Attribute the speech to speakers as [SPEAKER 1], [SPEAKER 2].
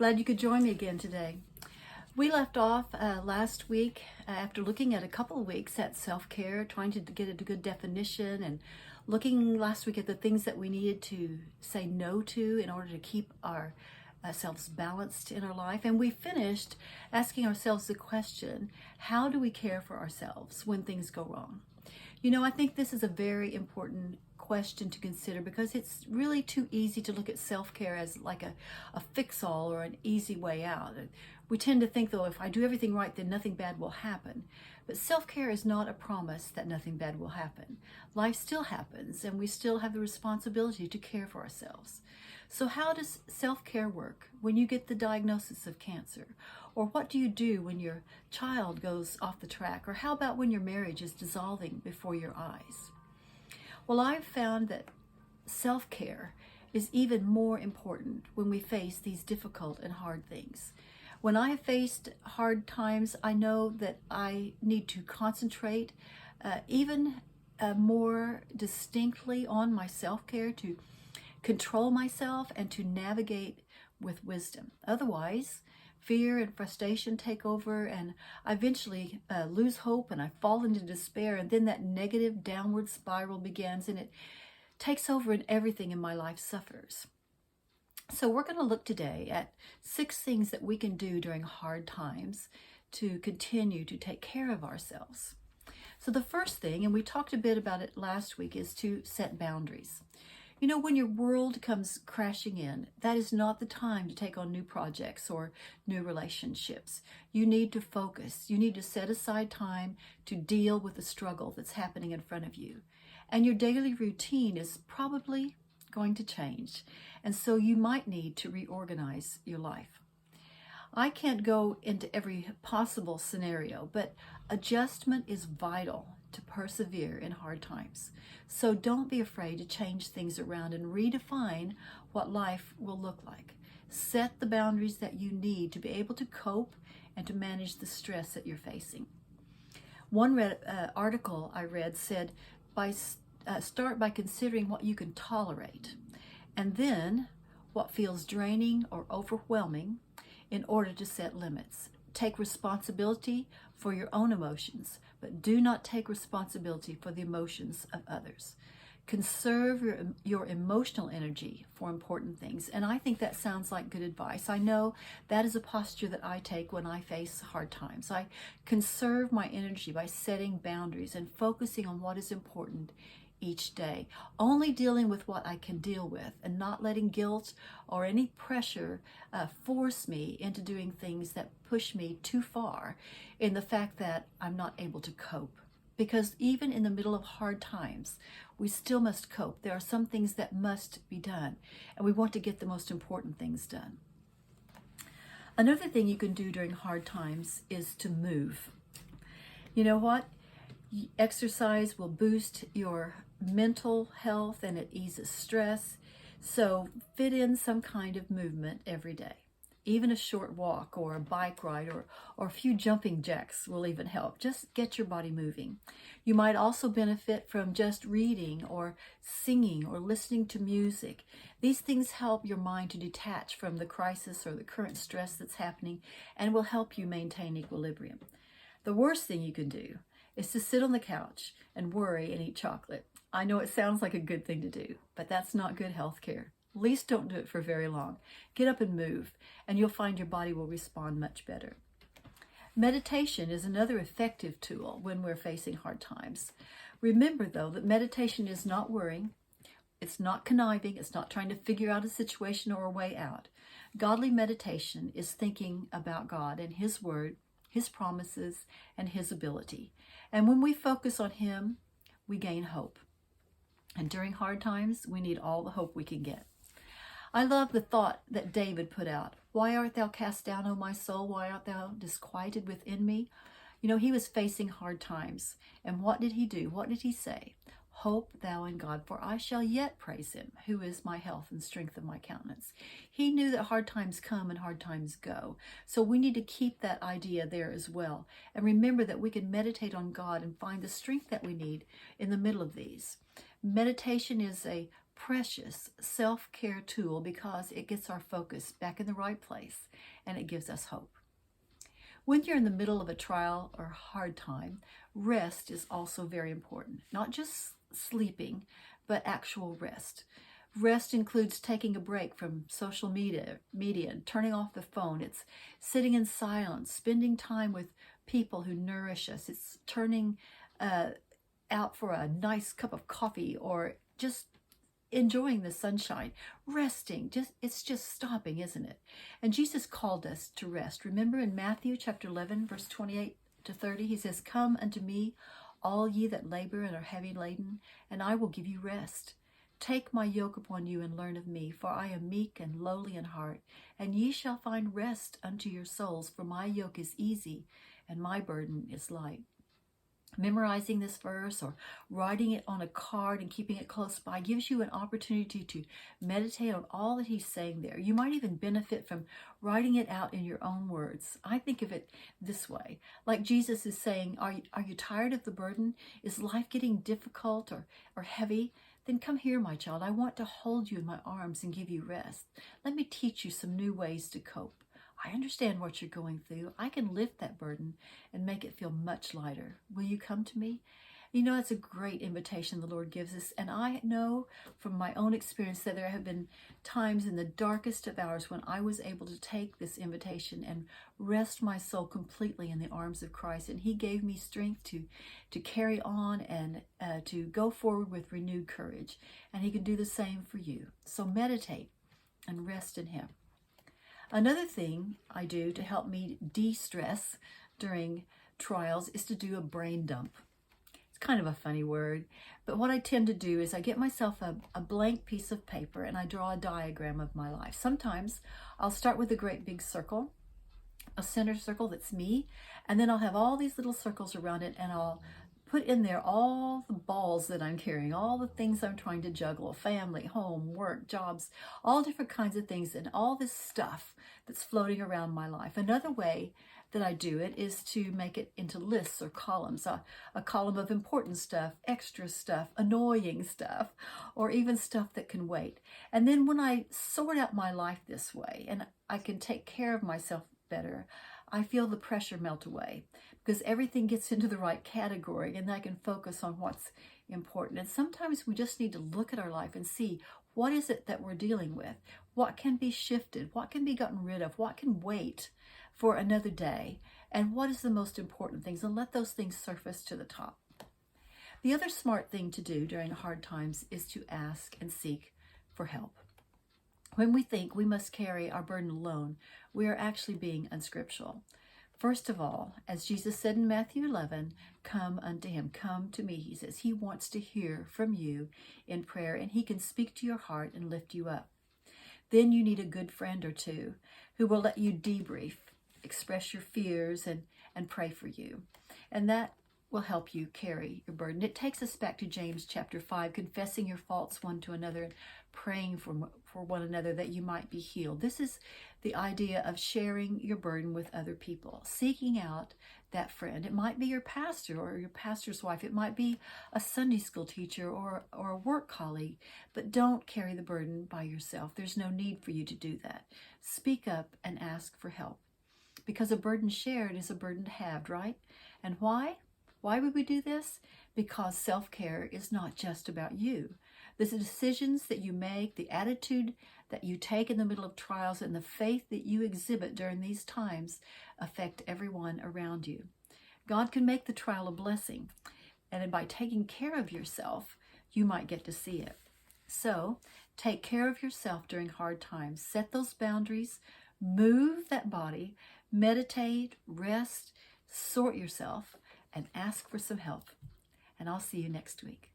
[SPEAKER 1] Glad you could join me again today. We left off last week after looking at a couple of weeks at self-care, trying to get a good definition, and looking last week at the things that we needed to say no to in order to keep ourselves balanced in our life. And we finished asking ourselves the question, how do we care for ourselves when things go wrong? You know, I think this is a very important question to consider because it's really too easy to look at self-care as like a fix-all or an easy way out. We tend to think, though, if I do everything right, then nothing bad will happen. But self-care is not a promise that nothing bad will happen. Life still happens, and we still have the responsibility to care for ourselves. So how does self-care work when you get the diagnosis of cancer? Or what do you do when your child goes off the track? Or how about when your marriage is dissolving before your eyes? Well, I've found that self-care is even more important when we face these difficult and hard things. When I have faced hard times, I know that I need to concentrate even more distinctly on my self-care, to control myself and to navigate with wisdom. Otherwise, fear and frustration take over, and I eventually lose hope, and I fall into despair, and then that negative downward spiral begins, and it takes over, and everything in my life suffers. So we're going to look today at 6 things that we can do during hard times to continue to take care of ourselves. So the first thing, and we talked a bit about it last week, is to set boundaries. You know, when your world comes crashing in, that is not the time to take on new projects or new relationships. You need to focus. You need to set aside time to deal with the struggle that's happening in front of you. And your daily routine is probably going to change. And so you might need to reorganize your life. I can't go into every possible scenario, but adjustment is vital to persevere in hard times. So don't be afraid to change things around and redefine what life will look like. Set the boundaries that you need to be able to cope and to manage the stress that you're facing. One article I read said, start by considering what you can tolerate, and then what feels draining or overwhelming in order to set limits. Take responsibility for your own emotions, but do not take responsibility for the emotions of others. Conserve your emotional energy for important things. And I think that sounds like good advice. I know that is a posture that I take when I face hard times. I conserve my energy by setting boundaries and focusing on what is important each day, only dealing with what I can deal with, and not letting guilt or any pressure force me into doing things that push me too far in the fact that I'm not able to cope. Because even in the middle of hard times, we still must cope. There are some things that must be done, and we want to get the most important things done. Another thing you can do during hard times is to move. You know what? Exercise will boost your mental health and it eases stress. So fit in some kind of movement every day. Even a short walk or a bike ride or a few jumping jacks will even help. Just get your body moving. You might also benefit from just reading or singing or listening to music. These things help your mind to detach from the crisis or the current stress that's happening and will help you maintain equilibrium. The worst thing you can do is to sit on the couch and worry and eat chocolate. I know it sounds like a good thing to do, but that's not good health care. At least don't do it for very long. Get up and move, and you'll find your body will respond much better. Meditation is another effective tool when we're facing hard times. Remember, though, that meditation is not worrying. It's not conniving. It's not trying to figure out a situation or a way out. Godly meditation is thinking about God and His Word, His promises, and His ability. And when we focus on Him, we gain hope. And during hard times, we need all the hope we can get. I love the thought that David put out. Why art thou cast down, O my soul? Why art thou disquieted within me? You know, he was facing hard times. And what did he do? What did he say? Hope thou in God, for I shall yet praise Him, who is my health and strength of my countenance. He knew that hard times come and hard times go. So we need to keep that idea there as well. And remember that we can meditate on God and find the strength that we need in the middle of these. Meditation is a precious self-care tool because it gets our focus back in the right place and it gives us hope. When you're in the middle of a trial or hard time, rest is also very important. Not just sleeping, but actual rest. Rest includes taking a break from social media and turning off the phone. It's sitting in silence, spending time with people who nourish us. It's turning out for a nice cup of coffee or just enjoying the sunshine, resting. It's just stopping, isn't it? And Jesus called us to rest. Remember in Matthew chapter 11, verse 28 to 30, he says, "Come unto me, all ye that labor and are heavy laden, and I will give you rest. Take my yoke upon you and learn of me, for I am meek and lowly in heart, and ye shall find rest unto your souls, for my yoke is easy and my burden is light." Memorizing this verse or writing it on a card and keeping it close by gives you an opportunity to meditate on all that he's saying there. You might even benefit from writing it out in your own words. I think of it this way, like Jesus is saying, are you tired of the burden? Is life getting difficult or heavy? Then come here, my child. I want to hold you in my arms and give you rest. Let me teach you some new ways to cope. I understand what you're going through. I can lift that burden and make it feel much lighter. Will you come to me? You know, it's a great invitation the Lord gives us. And I know from my own experience that there have been times in the darkest of hours when I was able to take this invitation and rest my soul completely in the arms of Christ. And he gave me strength to carry on and to go forward with renewed courage. And he can do the same for you. So meditate and rest in him. Another thing I do to help me de-stress during trials is to do a brain dump. It's kind of a funny word, but what I tend to do is I get myself a blank piece of paper and I draw a diagram of my life. Sometimes I'll start with a great big circle, a center circle that's me, and then I'll have all these little circles around it and I'll put in there all the balls that I'm carrying, all the things I'm trying to juggle, family, home, work, jobs, all different kinds of things, and all this stuff that's floating around my life. Another way that I do it is to make it into lists or columns, a column of important stuff, extra stuff, annoying stuff, or even stuff that can wait. And then when I sort out my life this way and I can take care of myself better, I feel the pressure melt away because everything gets into the right category and I can focus on what's important. And sometimes we just need to look at our life and see what is it that we're dealing with, what can be shifted, what can be gotten rid of, what can wait for another day, and what is the most important things, and let those things surface to the top. The other smart thing to do during hard times is to ask and seek for help. When we think we must carry our burden alone, we are actually being unscriptural. First of all, as Jesus said in Matthew 11, come unto him, come to me, he says. He wants to hear from you in prayer, and he can speak to your heart and lift you up. Then you need a good friend or two who will let you debrief, express your fears, and pray for you. And that will help you carry your burden. It takes us back to James chapter 5, confessing your faults one to another and praying for one another that you might be healed. This is the idea of sharing your burden with other people, seeking out that friend. It might be your pastor or your pastor's wife. It might be a Sunday school teacher or a work colleague, but don't carry the burden by yourself. There's no need for you to do that. Speak up and ask for help, because a burden shared is a burden halved, right? And why? Why would we do this? Because self-care is not just about you. The decisions that you make, the attitude that you take in the middle of trials, and the faith that you exhibit during these times affect everyone around you. God can make the trial a blessing, and by taking care of yourself, you might get to see it. So, take care of yourself during hard times. Set those boundaries, move that body, meditate, rest, sort yourself, and ask for some help. And I'll see you next week.